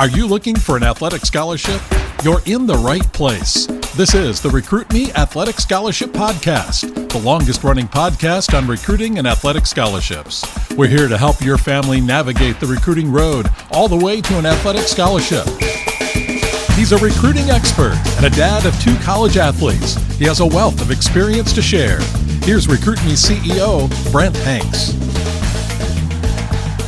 Are you looking for an athletic scholarship? You're in the right place. This is the Recruit Me Athletic Scholarship Podcast, the longest-running podcast on recruiting and athletic scholarships. We're here to help your family navigate the recruiting road all the way to an athletic scholarship. He's a recruiting expert and a dad of 2 college athletes. He has a wealth of experience to share. Here's Recruit Me CEO, Brent Hanks.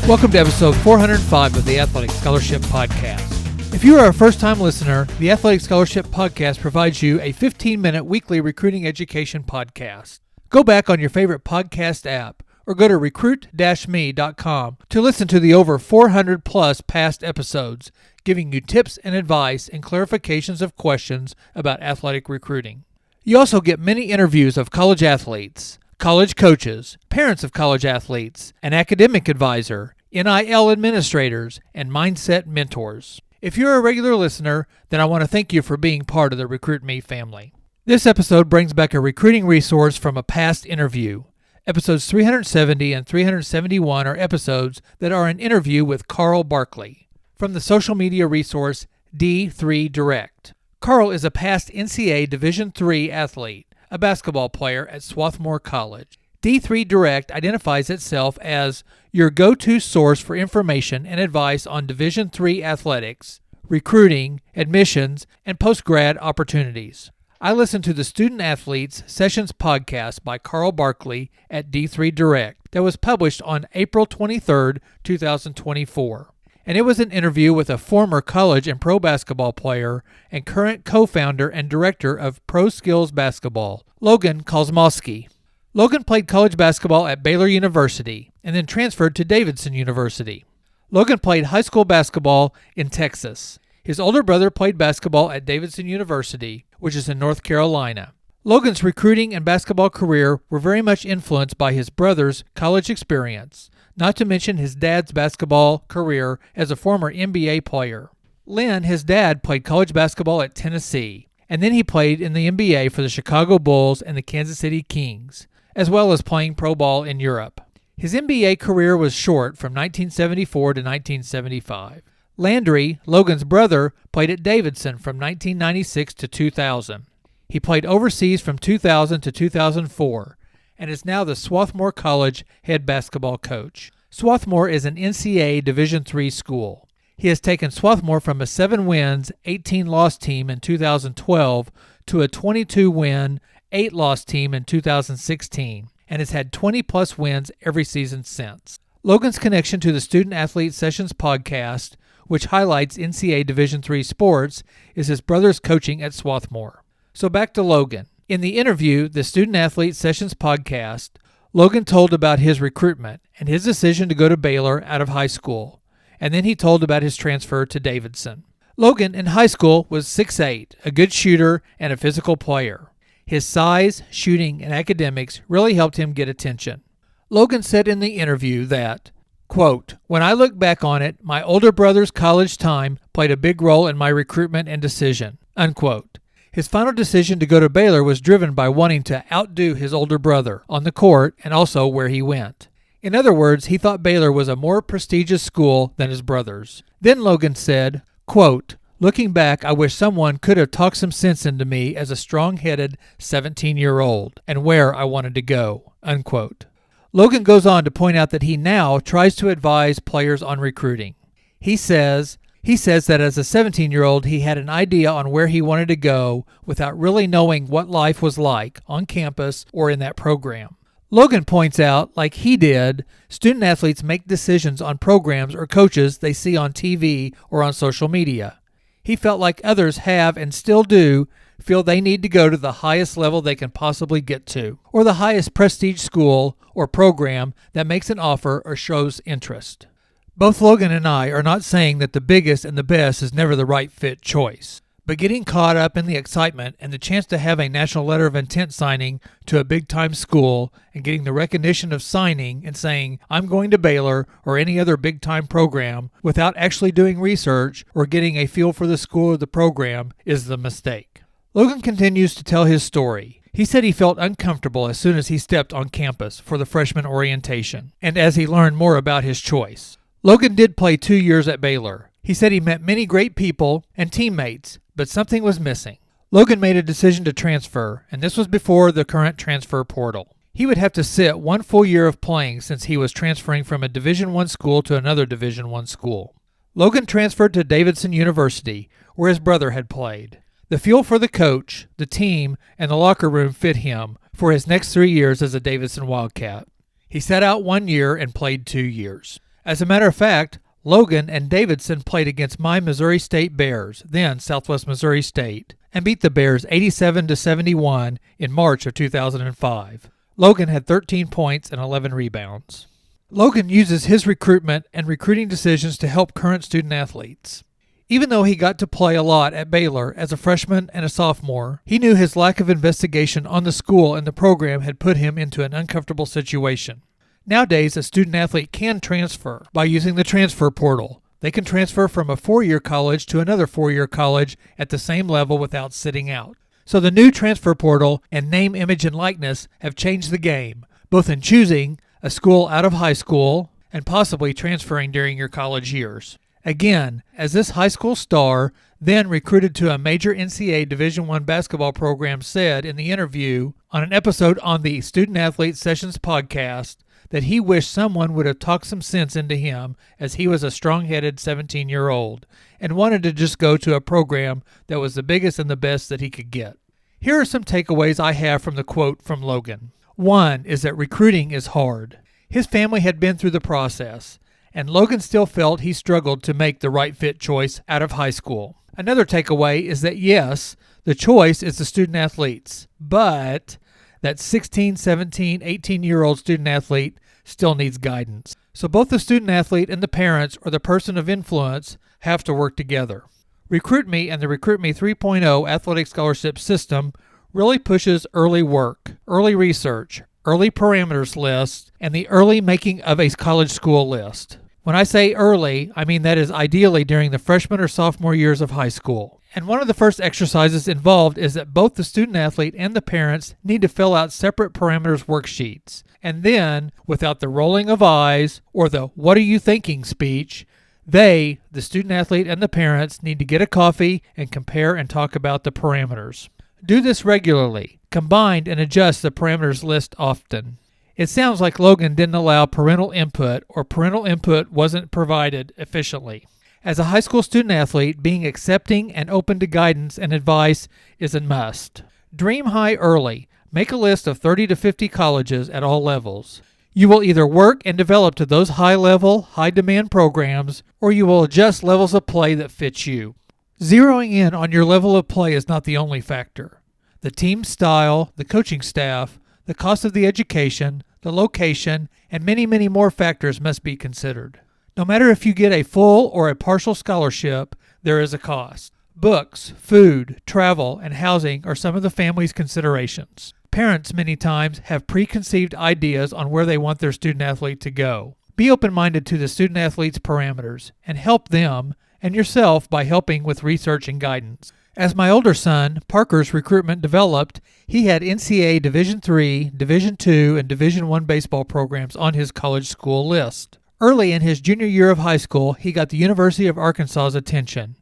Welcome to episode 405 of the Athletic Scholarship Podcast. If you are a first-time listener, the Athletic Scholarship Podcast provides you a 15-minute weekly recruiting education podcast. Go back on your favorite podcast app or go to recruit-me.com to listen to the over 400-plus past episodes, giving you tips and advice and clarifications of questions about athletic recruiting. You also get many interviews of college athletes, college coaches, parents of college athletes, an academic advisor, NIL administrators, and mindset mentors. If you're a regular listener, then I want to thank you for being part of the Recruit Me family. This episode brings back a recruiting resource from a past interview. Episodes 370 and 371 are episodes that are an interview with Carl Barkley from the social media resource D3 Direct. Carl is a past NCAA Division III athlete, a basketball player at Swarthmore College. D3 Direct identifies itself as your go-to source for information and advice on Division III athletics, recruiting, admissions, and post-grad opportunities. I listened to the Student Athletes Sessions podcast by Carl Barkley at D3 Direct that was published on April 23, 2024. And it was an interview with a former college and pro basketball player and current co-founder and director of Pro Skills Basketball, Logan Kozmowski. Logan played college basketball at Baylor University and then transferred to Davidson University. Logan played high school basketball in Texas. His older brother played basketball at Davidson University, which is in North Carolina. Logan's recruiting and basketball career were very much influenced by his brother's college experience, not to mention his dad's basketball career as a former NBA player. Lynn, his dad, played college basketball at Tennessee, and then he played in the NBA for the Chicago Bulls and the Kansas City Kings, as well as playing pro ball in Europe. His NBA career was short from 1974 to 1975. Landry, Logan's brother, played at Davidson from 1996 to 2000. He played overseas from 2000 to 2004 and is now the Swarthmore College head basketball coach. Swarthmore is an NCAA Division III school. He has taken Swarthmore from a 7-wins, 18-loss team in 2012 to a 22-win, 8-loss team in 2016 and has had 20-plus wins every season since. Logan's connection to the Student Athlete Sessions podcast, which highlights NCAA Division III sports, is his brother's coaching at Swarthmore. So back to Logan. In the interview, the Student Athlete Sessions podcast, Logan told about his recruitment and his decision to go to Baylor out of high school, and then he told about his transfer to Davidson. Logan in high school was 6'8", a good shooter and a physical player. His size, shooting, and academics really helped him get attention. Logan said in the interview that, quote, "When I look back on it, my older brother's college time played a big role in my recruitment and decision," unquote. His final decision to go to Baylor was driven by wanting to outdo his older brother on the court and also where he went. In other words, he thought Baylor was a more prestigious school than his brother's. Then Logan said, quote, "Looking back, I wish someone could have talked some sense into me as a strong-headed 17-year-old and where I wanted to go," unquote. Logan goes on to point out that he now tries to advise players on recruiting. He says that as a 17-year-old, he had an idea on where he wanted to go without really knowing what life was like on campus or in that program. Logan points out, like he did, student athletes make decisions on programs or coaches they see on TV or on social media. He felt like others have and still do feel they need to go to the highest level they can possibly get to, or the highest prestige school or program that makes an offer or shows interest. Both Logan and I are not saying that the biggest and the best is never the right fit choice, but getting caught up in the excitement and the chance to have a national letter of intent signing to a big-time school and getting the recognition of signing and saying, "I'm going to Baylor" or any other big-time program without actually doing research or getting a feel for the school or the program is the mistake. Logan continues to tell his story. He said he felt uncomfortable as soon as he stepped on campus for the freshman orientation and as he learned more about his choice. Logan did play 2 years at Baylor, He said he met many great people and teammates, but something was missing. Logan made a decision to transfer, and this was before the current transfer portal. He would have to sit one full year of playing since he was transferring from a Division I school to another Division I school. Logan transferred to Davidson University, where his brother had played. The fuel for the coach, the team, and the locker room fit him for his next 3 years as a Davidson Wildcat. He sat out 1 year and played 2 years. As a matter of fact, Logan and Davidson played against my Missouri State Bears, then Southwest Missouri State, and beat the Bears 87-71 in March of 2005. Logan had 13 points and 11 rebounds. Logan uses his recruitment and recruiting decisions to help current student athletes. Even though he got to play a lot at Baylor as a freshman and a sophomore, he knew his lack of investigation on the school and the program had put him into an uncomfortable situation. Nowadays, a student athlete can transfer by using the transfer portal. They can transfer from a 4-year college to another 4-year college at the same level without sitting out. So the new transfer portal and name, image, and likeness have changed the game, both in choosing a school out of high school and possibly transferring during your college years. Again, as this high school star, then recruited to a major NCAA Division I basketball program, said in the interview on an episode on the Student Athlete Sessions podcast that he wished someone would have talked some sense into him as he was a strong-headed 17-year-old and wanted to just go to a program that was the biggest and the best that he could get. Here are some takeaways I have from the quote from Logan. One is that recruiting is hard. His family had been through the process, and Logan still felt he struggled to make the right fit choice out of high school. Another takeaway is that yes, the choice is the student athletes, but that 16, 17, 18-year-old student athlete still needs guidance. So both the student athlete and the parents or the person of influence have to work together. RecruitMe and the RecruitMe 3.0 athletic scholarship system really pushes early work, early research, early parameters lists, and the early making of a college school list. When I say early, I mean that is ideally during the freshman or sophomore years of high school. And one of the first exercises involved is that both the student athlete and the parents need to fill out separate parameters worksheets. And then, without the rolling of eyes or the "what are you thinking" speech, the student athlete and the parents, need to get a coffee and compare and talk about the parameters. Do this regularly. Combine and adjust the parameters list often. It sounds like Logan didn't allow parental input or parental input wasn't provided efficiently. As a high school student athlete, being accepting and open to guidance and advice is a must. Dream high early. Make a list of 30 to 50 colleges at all levels. You will either work and develop to those high-level, high-demand programs, or you will adjust levels of play that fit you. Zeroing in on your level of play is not the only factor. The team style, the coaching staff, the cost of the education, the location, and many, many more factors must be considered. No matter if you get a full or a partial scholarship, there is a cost. Books, food, travel, and housing are some of the family's considerations. Parents many times have preconceived ideas on where they want their student athlete to go. Be open-minded to the student athlete's parameters and help them and yourself by helping with research and guidance. As my older son, Parker's recruitment developed, he had NCAA Division III, Division II, and Division I baseball programs on his college school list. Early in his junior year of high school, he got the University of Arkansas's attention,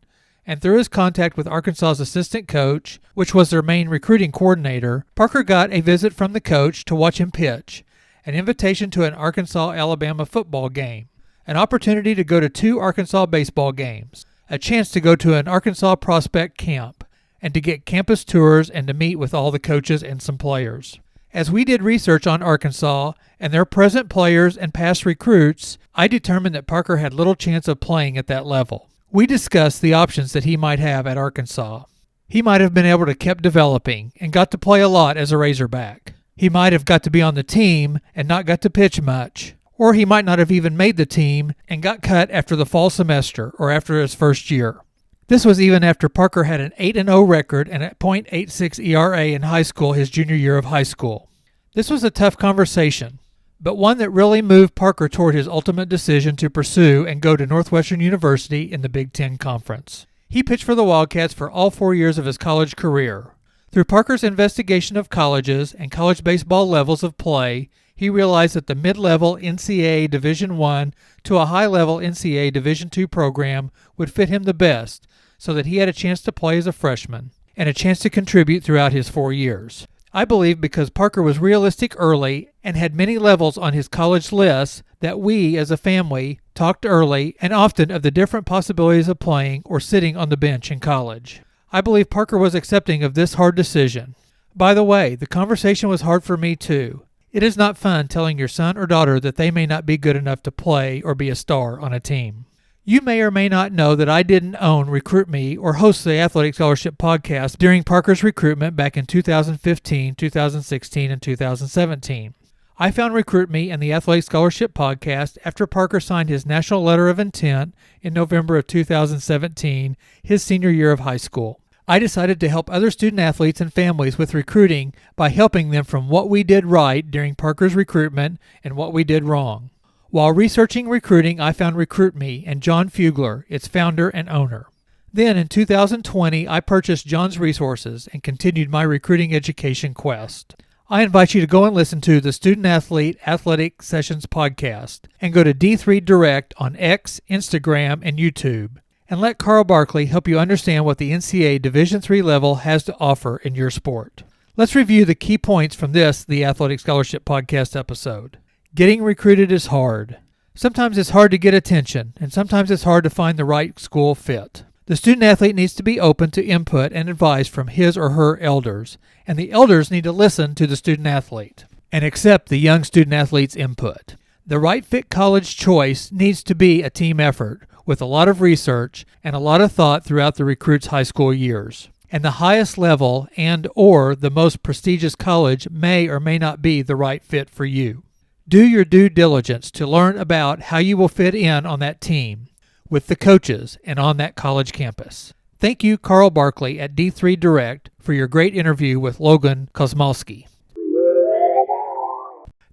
and through his contact with Arkansas's assistant coach, which was their main recruiting coordinator, Parker got a visit from the coach to watch him pitch, an invitation to an Arkansas-Alabama football game, an opportunity to go to 2 Arkansas baseball games, a chance to go to an Arkansas prospect camp, and to get campus tours and to meet with all the coaches and some players. As we did research on Arkansas and their present players and past recruits, I determined that Parker had little chance of playing at that level. We discussed the options that he might have at Arkansas. He might have been able to keep developing and got to play a lot as a Razorback. He might have got to be on the team and not got to pitch much. Or he might not have even made the team and got cut after the fall semester or after his first year. This was even after Parker had an 8-0 record and a .86 ERA in high school his junior year of high school. This was a tough conversation, but one that really moved Parker toward his ultimate decision to pursue and go to Northwestern University in the Big Ten Conference. He pitched for the Wildcats for all 4 years of his college career. Through Parker's investigation of colleges and college baseball levels of play, he realized that the mid-level NCAA Division I to a high-level NCAA Division II program would fit him the best, so that he had a chance to play as a freshman and a chance to contribute throughout his 4 years. I believe because Parker was realistic early and had many levels on his college list that we, as a family, talked early and often of the different possibilities of playing or sitting on the bench in college. I believe Parker was accepting of this hard decision. By the way, the conversation was hard for me too. It is not fun telling your son or daughter that they may not be good enough to play or be a star on a team. You may or may not know that I didn't own Recruit Me or host the Athletic Scholarship podcast during Parker's recruitment back in 2015, 2016, and 2017. I found Recruit Me and the Athletic Scholarship podcast after Parker signed his national letter of intent in November of 2017, his senior year of high school. I decided to help other student athletes and families with recruiting by helping them from what we did right during Parker's recruitment and what we did wrong. While researching recruiting, I found Recruit Me and John Fugler, its founder and owner. Then in 2020, I purchased John's resources and continued my recruiting education quest. I invite you to go and listen to the Student Athlete Athletic Sessions podcast and go to D3 Direct on X, Instagram, and YouTube. And let Carl Barkley help you understand what the NCAA Division III level has to offer in your sport. Let's review the key points from the Athletic Scholarship Podcast episode. Getting recruited is hard. Sometimes it's hard to get attention, and sometimes it's hard to find the right school fit. The student athlete needs to be open to input and advice from his or her elders, and the elders need to listen to the student athlete and accept the young student athlete's input. The right fit college choice needs to be a team effort, with a lot of research and a lot of thought throughout the recruit's high school years. And the highest level and or the most prestigious college may or may not be the right fit for you. Do your due diligence to learn about how you will fit in on that team, with the coaches, and on that college campus. Thank you, Carl Barkley at D3 Direct, for your great interview with Logan Kosmalski.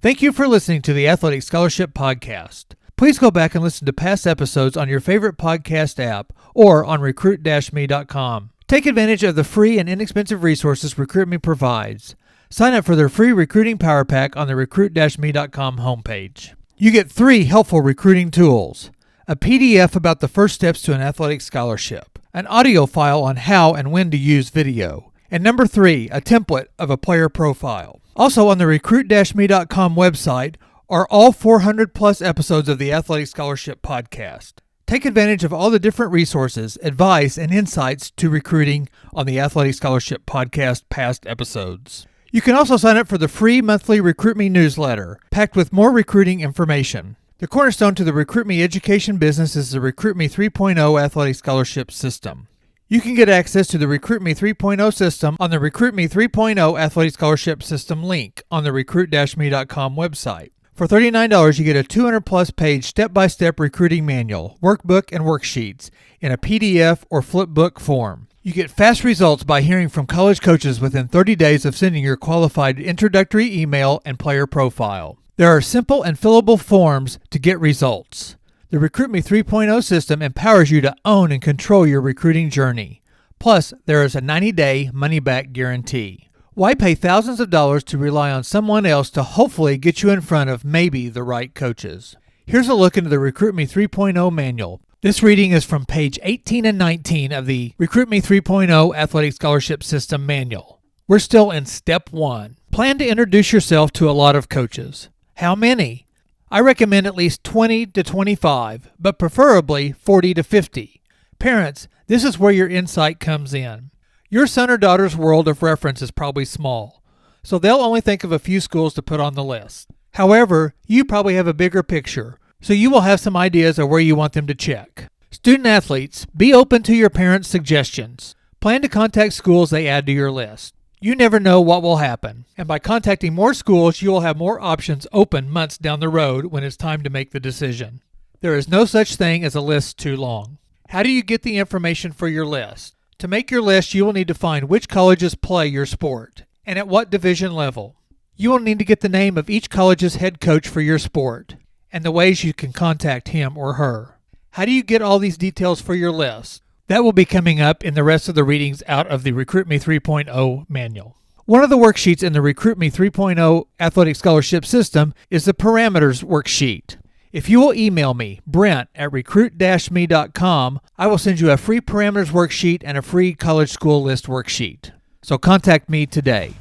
Thank you for listening to the Athletic Scholarship Podcast. Please go back and listen to past episodes on your favorite podcast app or on recruit-me.com. Take advantage of the free and inexpensive resources Recruit Me provides. Sign up for their free recruiting power pack on the recruit-me.com homepage. You get 3 helpful recruiting tools: a PDF about the first steps to an athletic scholarship, an audio file on how and when to use video, and number 3, a template of a player profile. Also on the recruit-me.com website are all 400-plus episodes of the Athletic Scholarship Podcast. Take advantage of all the different resources, advice, and insights to recruiting on the Athletic Scholarship Podcast past episodes. You can also sign up for the free monthly Recruit Me newsletter, packed with more recruiting information. The cornerstone to the Recruit Me education business is the Recruit Me 3.0 Athletic Scholarship System. You can get access to the Recruit Me 3.0 system on the Recruit Me 3.0 Athletic Scholarship System link on the recruit-me.com website. For $39, you get a 200-plus page step-by-step recruiting manual, workbook, and worksheets in a PDF or flipbook form. You get fast results by hearing from college coaches within 30 days of sending your qualified introductory email and player profile. There are simple and fillable forms to get results. The Recruit Me 3.0 system empowers you to own and control your recruiting journey. Plus, there is a 90-day money-back guarantee. Why pay thousands of dollars to rely on someone else to hopefully get you in front of maybe the right coaches? Here's a look into the Recruit Me 3.0 manual. This reading is from page 18 and 19 of the Recruit Me 3.0 Athletic Scholarship System manual. We're still in step 1. Plan to introduce yourself to a lot of coaches. How many? I recommend at least 20 to 25, but preferably 40 to 50. Parents, this is where your insight comes in. Your son or daughter's world of reference is probably small, so they'll only think of a few schools to put on the list. However, you probably have a bigger picture, so you will have some ideas of where you want them to check. Student athletes, be open to your parents' suggestions. Plan to contact schools they add to your list. You never know what will happen, and by contacting more schools, you will have more options open months down the road when it's time to make the decision. There is no such thing as a list too long. How do you get the information for your list? To make your list, you will need to find which colleges play your sport and at what division level. You will need to get the name of each college's head coach for your sport and the ways you can contact him or her. How do you get all these details for your list? That will be coming up in the rest of the readings out of the Recruit Me 3.0 manual. One of the worksheets in the Recruit Me 3.0 Athletic Scholarship System is the Parameters Worksheet. If you will email me, brent@recruit-me.com, I will send you a free Parameters Worksheet and a free College School List Worksheet. So contact me today.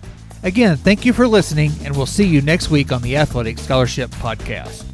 Again, thank you for listening, and we'll see you next week on the Athletic Scholarship Podcast.